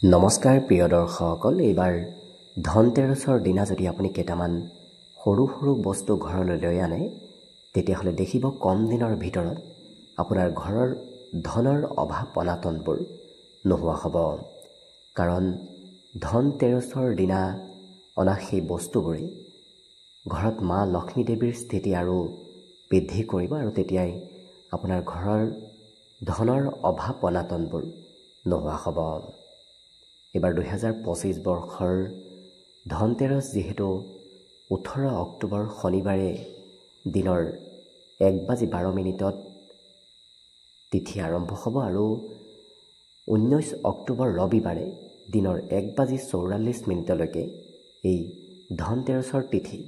নমস্কাৰ প্ৰিয় দৰ্শকসকল, এইবাৰ ধনতেৰছৰ দিনা যদি আপুনি কেইটামান সৰু সৰু বস্তু ঘৰলৈ লৈ আনে তেতিয়াহ'লে দেখিব কম দিনৰ ভিতৰত আপোনাৰ ঘৰৰ ধনৰ অভাৱ অনাটনবোৰ নোহোৱা হ'ব। কাৰণ ধনতেৰছৰ দিনা অনা সেই বস্তুবোৰে ঘৰত মা লক্ষ্মী দেৱীৰ স্থিতি আৰু বৃদ্ধি কৰিব আৰু তেতিয়াই আপোনাৰ ঘৰৰ ধনৰ অভাৱ অনাটনবোৰ নোহোৱা হ'ব। এইবাৰ 2025 বৰ্ষৰ ধনতেৰছ যিহেতু 18 অক্টোবৰ শনিবাৰে দিনৰ 1:12 তিথি আৰম্ভ হ'ব আৰু 19 অক্টোবৰ ৰবিবাৰে দিনৰ 1:44 এই ধনতেৰছৰ তিথি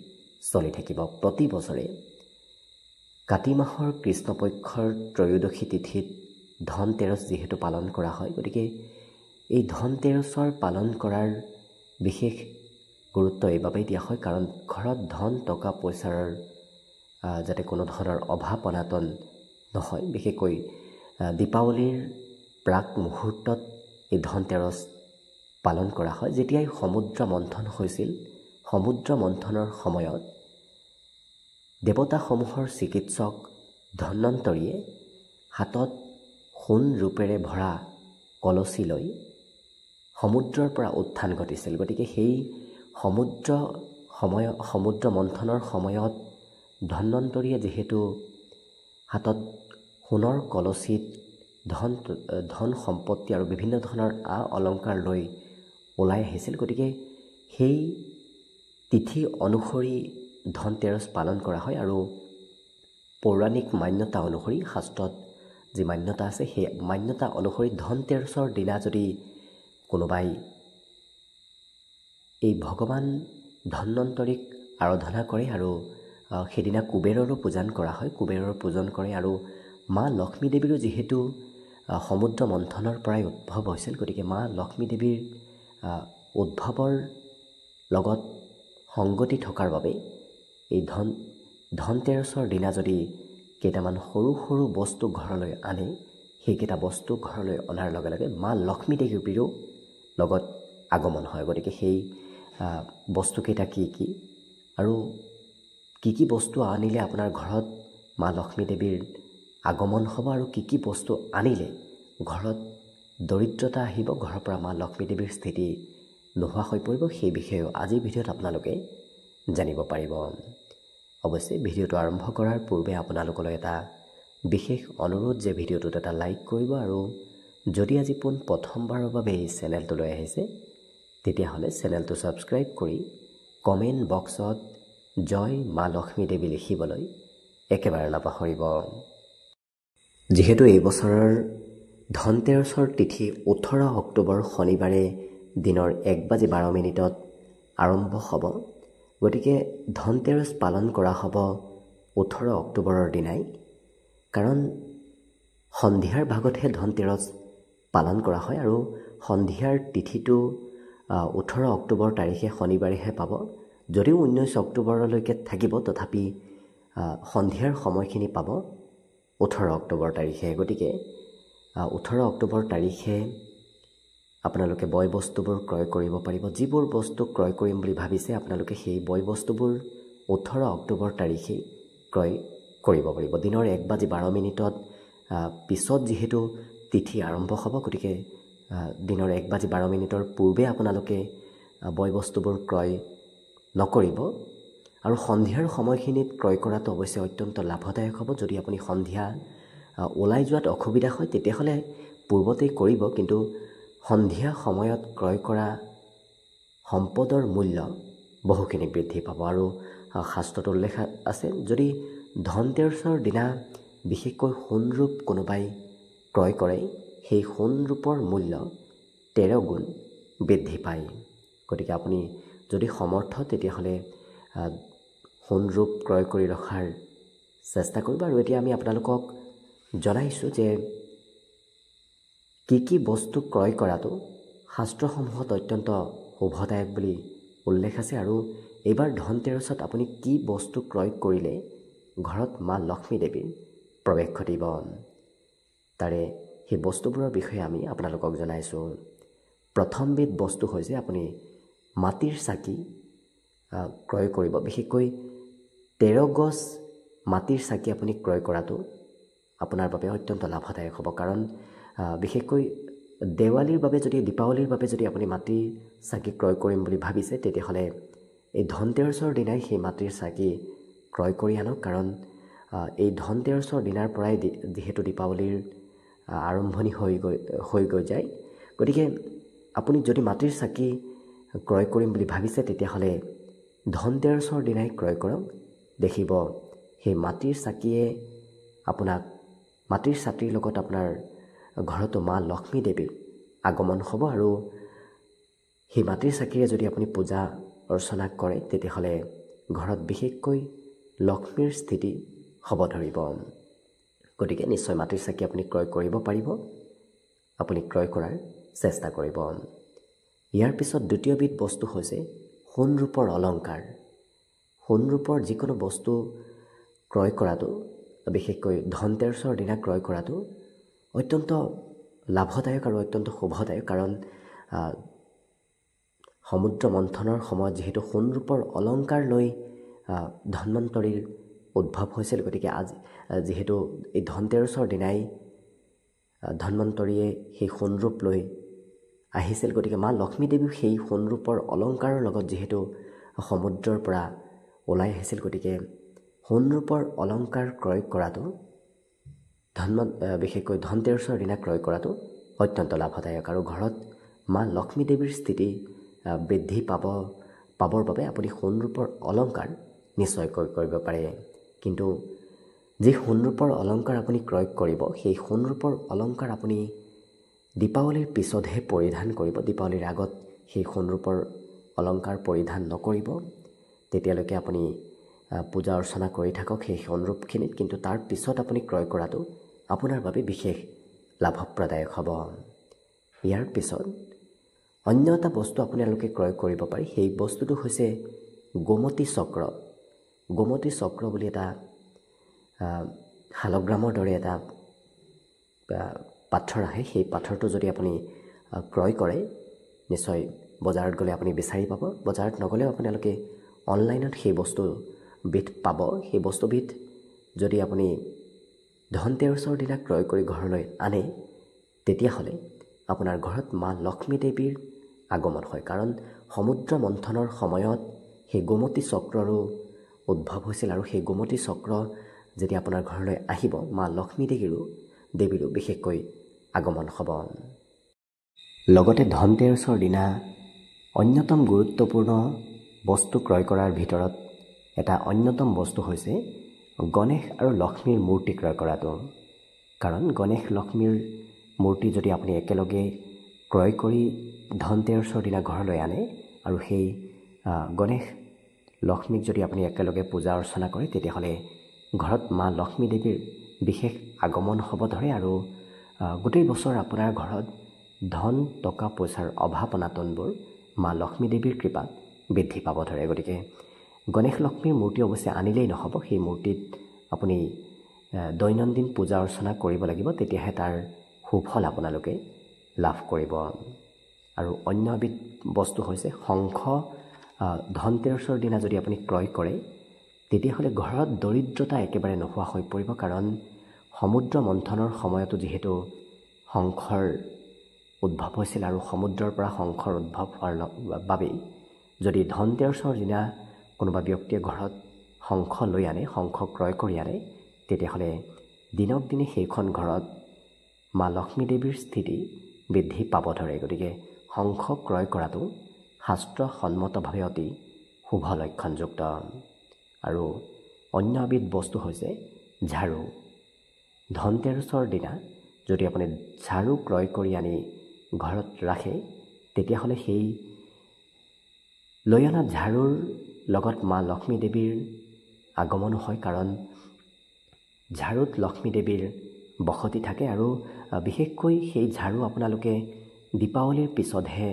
চলি থাকিব। প্ৰতি বছৰে কাতি মাহৰ কৃষ্ণপক্ষৰ ত্ৰয়োদশী তিথিত ধনতেৰছ যিহেতু পালন কৰা হয়, গতিকে এই ধনতেৰছৰ পালন কৰাৰ বিশেষ গুৰুত্ব এইবাবেই দিয়া হয় কাৰণ ঘৰত ধন টকা পইচাৰ যাতে কোনো ধৰণৰ অভাৱ অনাটন নহয়। বিশেষকৈ দীপাৱলীৰ প্ৰাক মুহূৰ্তত এই ধনতেৰছ পালন কৰা হয়। যেতিয়াই সমুদ্ৰ মন্থন হৈছিল, সমুদ্ৰ মন্থনৰ সময়ত দেৱতাসমূহৰ চিকিৎসক ধন্বন্তৰীয়ে হাতত সোণ ৰূপেৰে ভৰা কলচী লৈ সমুদ্ৰৰ পৰা উত্থান ঘটিছিল। গতিকে সেই সমুদ্ৰ মন্থনৰ সময়ত ধন্বন্তৰীয়ে যিহেতু হাতত সোণৰ কলচীত ধন সম্পত্তি আৰু বিভিন্ন ধৰণৰ অলংকাৰ লৈ ওলাই আহিছিল, গতিকে সেই তিথি অনুসৰি ধনতেৰছ পালন কৰা হয়। আৰু পৌৰাণিক মান্যতা অনুসৰি, শাস্ত্ৰত যি মান্যতা আছে সেই মান্যতা অনুসৰি ধনতেৰছৰ দিনা যদি কোনোবাই এই ভগৱান ধন্বন্তৰীক আৰাধনা কৰে আৰু সেইদিনা কুবেৰৰো পূজন কৰা হয়, কুবেৰৰ পূজন কৰে আৰু মা লক্ষ্মী দেৱীৰো যিহেতু সমুদ্ৰ মন্থনৰ পৰাই উদ্ভৱ হৈছিল, গতিকে মা লক্ষ্মী দেৱীৰ উদ্ভৱৰ লগত সংগতি থকাৰ বাবে এই ধনতেৰছৰ দিনা যদি কেইটামান সৰু সৰু বস্তু ঘৰলৈ আনে, সেইকেইটা বস্তু ঘৰলৈ অনাৰ লগে লগে মা লক্ষ্মী দেৱীৰো লগত আগমন হয়। গতিকে সেই বস্তুকেইটা কি কি আৰু কি কি বস্তু আনিলে আপোনাৰ ঘৰত মা লক্ষ্মী দেৱীৰ আগমন হ'ব আৰু কি কি বস্তু আনিলে ঘৰত দৰিদ্ৰতা আহিব, ঘৰৰ পৰা মা লক্ষ্মী দেৱীৰ স্থিতি নোহোৱা হৈ পৰিব, সেই বিষয়েও আজিৰ ভিডিঅ'ত আপোনালোকে জানিব পাৰিব। অৱশ্যে ভিডিঅ'টো আৰম্ভ কৰাৰ পূৰ্বে আপোনালোকলৈ এটা বিশেষ অনুৰোধ যে ভিডিঅ'টোত এটা লাইক কৰিব আৰু যদি আজি প্ৰথমবাৰৰ বাবে এই চেনেলটোলৈ আহিছে তেতিয়াহ'লে চেনেলটো ছাবস্ক্ৰাইব কৰি কমেণ্ট বক্সত জয় মা লক্ষ্মী দেৱী লিখিবলৈ একেবাৰে নাপাহৰিব। যিহেতু এই বছৰৰ ধনতেৰছৰ তিথি 18 অক্টোবৰ শনিবাৰে দিনৰ 1:12 আৰম্ভ হ'ব, গতিকে ধনতেৰছ পালন কৰা হ'ব 18 অক্টোবৰৰ দিনাই। কাৰণ সন্ধিয়াৰ ভাগতহে ধনতেৰছ পালন কৰা হয় আৰু সন্ধিয়াৰ তিথিটো 18 অক্টোবৰ তাৰিখে শনিবাৰেহে পাব। যদিও 19 অক্টোবৰলৈকে থাকিব, তথাপি সন্ধিয়াৰ সময়খিনি পাব 18 অক্টোবৰ তাৰিখে। গতিকে 18 অক্টোবৰ তাৰিখে আপোনালোকে বয় বস্তুবোৰ ক্ৰয় কৰিব পাৰিব। যিবোৰ বস্তু ক্ৰয় কৰিম বুলি ভাবিছে আপোনালোকে সেই বয় বস্তুবোৰ 18 অক্টোবৰ তাৰিখেই ক্ৰয় কৰিব পাৰিব। দিনৰ 1:12 পিছত যিহেতু তিথি আৰম্ভ হ'ব, গতিকে দিনৰ 1:12 পূৰ্বে আপোনালোকে বয় বস্তুবোৰ ক্ৰয় নকৰিব। আৰু সন্ধিয়াৰ সময়খিনিত ক্ৰয় কৰাটো অৱশ্যে অত্যন্ত লাভদায়ক হ'ব। যদি আপুনি সন্ধিয়া ওলাই যোৱাত অসুবিধা হয় তেতিয়াহ'লে পূৰ্বতেই কৰিব, কিন্তু সন্ধিয়া সময়ত ক্ৰয় কৰা সম্পদৰ মূল্য বহুখিনি বৃদ্ধি পাব। আৰু শাস্ত্ৰত উল্লেখ আছে, যদি ধনতেৰছৰ দিনা বিশেষকৈ সোণৰূপ কোনোবাই ক্ৰয় কৰে, সেই সোণৰূপৰ মূল্য 13 গুণ বৃদ্ধি পায়। গতিকে আপুনি যদি সমৰ্থ তেতিয়াহ'লে সোণৰূপ ক্ৰয় কৰি ৰখাৰ চেষ্টা কৰিব। আৰু এতিয়া আমি আপোনালোকক জনাইছোঁ যে কি কি বস্তু ক্ৰয় কৰাটো শাস্ত্ৰসমূহত অত্যন্ত শুভদায়ক বুলি উল্লেখ আছে। আৰু এইবাৰ ধনতেৰছত আপুনি কি বস্তু ক্ৰয় কৰিলে ঘৰত মা লক্ষ্মী দেৱীৰ প্ৰৱেশ ঘটিব, তাৰে সেই বস্তুবোৰৰ বিষয়ে আমি আপোনালোকক জনাইছোঁ। প্ৰথমবিধ বস্তু হৈছে আপুনি মাটিৰ চাকি ক্ৰয় কৰিব। বিশেষকৈ 13 গছ মাটিৰ চাকি আপুনি ক্ৰয় কৰাটো আপোনাৰ বাবে অত্যন্ত লাভদায়ক হ'ব। কাৰণ বিশেষকৈ দেৱালীৰ বাবে যদি দীপাৱলীৰ বাবে যদি আপুনি মাটিৰ চাকি ক্ৰয় কৰিম বুলি ভাবিছে, তেতিয়াহ'লে এই ধনতেৰছৰ দিনাই সেই মাটিৰ চাকি ক্ৰয় কৰি আনক। কাৰণ এই ধনতেৰছৰ দিনাৰ পৰাই যিহেতু দীপাৱলীৰ আৰম্ভণি হৈ গৈ যায়, গতিকে আপুনি যদি মাটিৰ চাকি ক্ৰয় কৰিম বুলি ভাবিছে, তেতিয়াহ'লে ধনতেৰছৰ দিনাই ক্ৰয় কৰক। দেখিব সেই মাটিৰ চাকিয়ে আপোনাক, মাটিৰ চাকিৰ লগত আপোনাৰ ঘৰতো মা লক্ষ্মী দেৱীৰ আগমন হ'ব। আৰু সেই মাটিৰ চাকিৰে যদি আপুনি পূজা অৰ্চনা কৰে, তেতিয়াহ'লে ঘৰত বিশেষকৈ লক্ষ্মীৰ স্থিতি হ'ব ধৰিব। গতিকে নিশ্চয় মাটিৰ চাকি আপুনি ক্ৰয় কৰিব পাৰিব। আপুনি ক্ৰয় কৰাৰ চেষ্টা কৰিব। ইয়াৰ পিছত দ্বিতীয়বিধ বস্তু হৈছে সোণ ৰূপৰ অলংকাৰ। সোণ ৰূপৰ যিকোনো বস্তু ক্ৰয় কৰাটো, বিশেষকৈ ধনতেৰছৰ দিনা ক্ৰয় কৰাটো অত্যন্ত লাভদায়ক আৰু অত্যন্ত শুভদায়ক। কাৰণ সমুদ্ৰ মন্থনৰ সময়ত যিহেতু সোণ ৰূপৰ অলংকাৰ লৈ ধন্বন্তৰীৰ উদ্ভৱ হৈছিল, গতিকে যিহেতু এই ধনতেৰছৰ দিনাই ধন্বন্তৰীয়ে সেই সোণ ৰূপ লৈ আহিছিল, গতিকে মা লক্ষ্মী দেৱীও সেই সোণ ৰূপৰ অলংকাৰৰ লগত যিহেতু সমুদ্ৰৰ পৰা ওলাই আহিছিল, গতিকে সোণ ৰূপৰ অলংকাৰ ক্ৰয় কৰাটো বিশেষকৈ ধনতেৰছৰ দিনা ক্ৰয় কৰাটো অত্যন্ত লাভদায়ক। আৰু ঘৰত মা লক্ষ্মী দেৱীৰ স্থিতি বৃদ্ধি পাবৰ বাবে আপুনি সোণ ৰূপৰ অলংকাৰ নিশ্চয় ক্ৰয় কৰিব পাৰে। কিন্তু যি সোণ ৰূপৰ অলংকাৰ আপুনি ক্ৰয় কৰিব, সেই সোণ ৰূপৰ অলংকাৰ আপুনি দীপাৱলীৰ পিছতহে পৰিধান কৰিব। দীপাৱলীৰ আগত সেই সোণ ৰূপৰ অলংকাৰ পৰিধান নকৰিব। তেতিয়ালৈকে আপুনি পূজা অৰ্চনা কৰি থাকক সেই সোণ ৰূপখিনিত, কিন্তু তাৰ পিছত আপুনি ক্ৰয় কৰাটো আপোনাৰ বাবে বিশেষ লাভপ্ৰদায়ক হ'ব। ইয়াৰ পিছত অন্য এটা বস্তু আপোনালোকে ক্ৰয় কৰিব পাৰি। সেই বস্তুটো হৈছে গোমতী চক্ৰ। গোমতী চক্ৰ বুলি এটা শালগ্ৰামৰ দৰে এটা পাথৰ আহে। সেই পাথৰটো যদি আপুনি ক্ৰয় কৰে, নিশ্চয় বজাৰত গ'লে আপুনি বিচাৰি পাব। বজাৰত নগ'লেও আপোনালোকে অনলাইনত সেই বস্তুবিধ পাব। সেই বস্তুবিধ যদি আপুনি ধনতেৰছৰ দিনা ক্ৰয় কৰি ঘৰলৈ আনে, তেতিয়াহ'লে আপোনাৰ ঘৰত মা লক্ষ্মী দেৱীৰ আগমন হয়। কাৰণ সমুদ্ৰ মন্থনৰ সময়ত সেই গোমতী চক্ৰৰো উদ্ভৱ হৈছিল, আৰু সেই গোমতী চক্ৰ যেতিয়া আপোনাৰ ঘৰলৈ আহিব, মা লক্ষ্মী দেৱীৰো বিশেষকৈ আগমন হ'ব। লগতে ধনতেৰছৰ দিনা অন্যতম গুৰুত্বপূৰ্ণ বস্তু ক্ৰয় কৰাৰ ভিতৰত এটা অন্যতম বস্তু হৈছে গণেশ আৰু লক্ষ্মীৰ মূৰ্তি ক্ৰয় কৰাটো। কাৰণ গণেশ লক্ষ্মীৰ মূৰ্তি যদি আপুনি একেলগে ক্ৰয় কৰি ধনতেৰছৰ দিনা ঘৰলৈ আনে, আৰু সেই গণেশ লক্ষ্মীক যদি আপুনি একেলগে পূজা অৰ্চনা কৰে, তেতিয়াহ'লে ঘৰত মা লক্ষ্মী দেৱীৰ বিশেষ আগমন হ'ব ধৰে। আৰু গোটেই বছৰ আপোনাৰ ঘৰত ধন টকা পইচাৰ অভাৱ অনাটনবোৰ মা লক্ষ্মী দেৱীৰ কৃপাত বৃদ্ধি পাব ধৰে। গতিকে গণেশ লক্ষ্মীৰ মূৰ্তি অৱশ্যে আনিলেই নহ'ব, সেই মূৰ্তিত আপুনি দৈনন্দিন পূজা অৰ্চনা কৰিব লাগিব, তেতিয়াহে তাৰ সুফল আপোনালোকে লাভ কৰিব। আৰু অন্য এবিধ বস্তু হৈছে শংখ। ধনতেৰছৰ দিনা যদি আপুনি ক্ৰয় কৰে, তেতিয়াহ'লে ঘৰত দৰিদ্ৰতা একেবাৰে নোহোৱা হৈ পৰিব। কাৰণ সমুদ্ৰ মন্থনৰ সময়তো যিহেতু শংখৰ উদ্ভৱ হৈছিল, আৰু সমুদ্ৰৰ পৰা শংখৰ উদ্ভৱ হোৱাৰ বাবেই যদি ধনতেৰছৰ দিনা কোনোবা ব্যক্তিয়ে ঘৰত শংখ লৈ আনে, শংখ ক্ৰয় কৰি আনে, তেতিয়াহ'লে দিনক দিনে সেইখন ঘৰত মা লক্ষ্মী দেৱীৰ স্থিতি বৃদ্ধি পাব ধৰে। গতিকে শংখ ক্ৰয় কৰাটো শাস্ত্ৰসন্মতভাৱে অতি শুভ লক্ষণযুক্ত। আৰু অন্য এবিধ বস্তু হৈছে ঝাৰু। ধনতেৰছৰ দিনা যদি আপুনি ঝাৰু ক্ৰয় কৰি আনি ঘৰত ৰাখে, তেতিয়াহ'লে সেই লৈ অনা ঝাৰুৰ লগত মা লক্ষ্মী দেৱীৰ আগমনো হয়। কাৰণ ঝাৰুত লক্ষ্মী দেৱীৰ বসতি থাকে। আৰু বিশেষকৈ সেই ঝাৰু আপোনালোকে দীপাৱলীৰ পিছতহে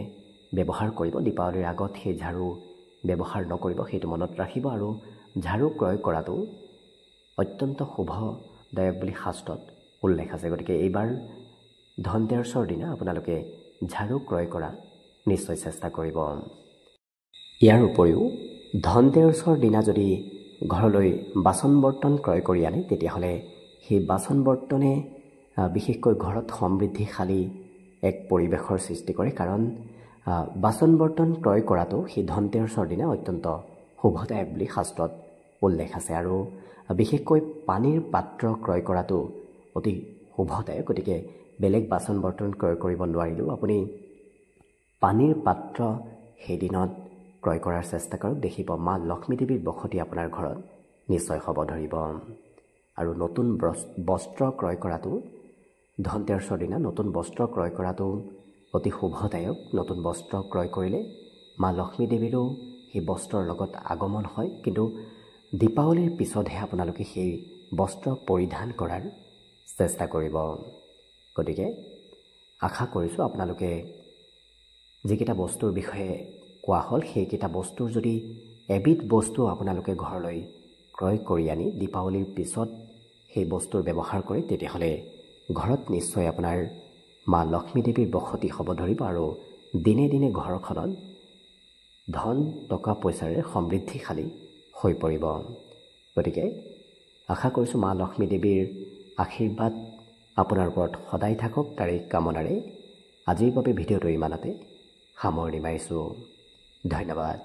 ব্যৱহাৰ কৰিব। দীপাৱলীৰ আগত সেই ঝাৰু ব্যৱহাৰ নকৰিব, সেইটো মনত ৰাখিব। আৰু ঝাৰু ক্ৰয় কৰাটো অত্যন্ত শুভদায়ক বুলি শাস্ত্ৰত উল্লেখ আছে। গতিকে এইবাৰ ধনতেৰছৰ দিনা আপোনালোকে ঝাৰু ক্ৰয় কৰা নিশ্চয় চেষ্টা কৰিব। ইয়াৰ উপৰিও ধনতেৰছৰ দিনা যদি ঘৰলৈ বাচন বৰ্তন ক্ৰয় কৰি আনে তেতিয়াহ'লে সেই বাচন বৰ্তনে বিশেষকৈ ঘৰত সমৃদ্ধিশালী এক পৰিৱেশৰ সৃষ্টি কৰে, কাৰণ বাচন বৰ্তন ক্ৰয় কৰাটো সেই ধনতেৰছৰ দিনা অত্যন্ত শুভদায়ক বুলি শাস্ত্ৰত উল্লেখ আছে। আৰু বিশেষকৈ পানীৰ পাত্ৰ ক্ৰয় কৰাটো অতি শুভদায়ক। গতিকে বেলেগ বাচন বৰ্তন ক্ৰয় কৰিব নোৱাৰিলেও আপুনি পানীৰ পাত্ৰ সেইদিনত ক্ৰয় কৰাৰ চেষ্টা কৰক। দেখিব মা লক্ষ্মী দেৱীৰ বসতি আপোনাৰ ঘৰত নিশ্চয় হ'ব ধৰিব। আৰু নতুন বস্ত্ৰ ক্ৰয় কৰাটো ধনতেৰছৰ দিনা নতুন বস্ত্ৰ ক্ৰয় কৰাটো অতি শুভদায়ক। নতুন বস্ত্ৰ ক্ৰয় কৰিলে মা লক্ষ্মী দেৱীৰো সেই বস্ত্ৰৰ লগত আগমন হয়, কিন্তু দীপাৱলীৰ পিছতহে আপোনালোকে সেই বস্ত্ৰ পৰিধান কৰাৰ চেষ্টা কৰিব। গতিকে আশা কৰিছোঁ আপোনালোকে যিকেইটা বস্তুৰ বিষয়ে কোৱা হ'ল সেইকেইটা বস্তুৰ যদি এবিধ বস্তু আপোনালোকে ঘৰলৈ ক্ৰয় কৰি আনি দীপাৱলীৰ পিছত সেই বস্তুৰ ব্যৱহাৰ কৰে তেতিয়াহ'লে ঘৰত নিশ্চয় আপোনাৰ মা লক্ষ্মী দেৱীৰ বসতি হ'ব ধৰিব আৰু দিনে দিনে ঘৰখনত ধন টকা পইচাৰে সমৃদ্ধিশালী হৈ পৰিব। গতিকে আশা কৰিছোঁ মা লক্ষ্মী দেৱীৰ আশীৰ্বাদ আপোনাৰ ওপৰত সদায় থাকক, তাৰে কামনাৰে আজিৰ বাবে ভিডিঅ'টো ইমানতে সামৰণি মাৰিছোঁ। ধন্যবাদ।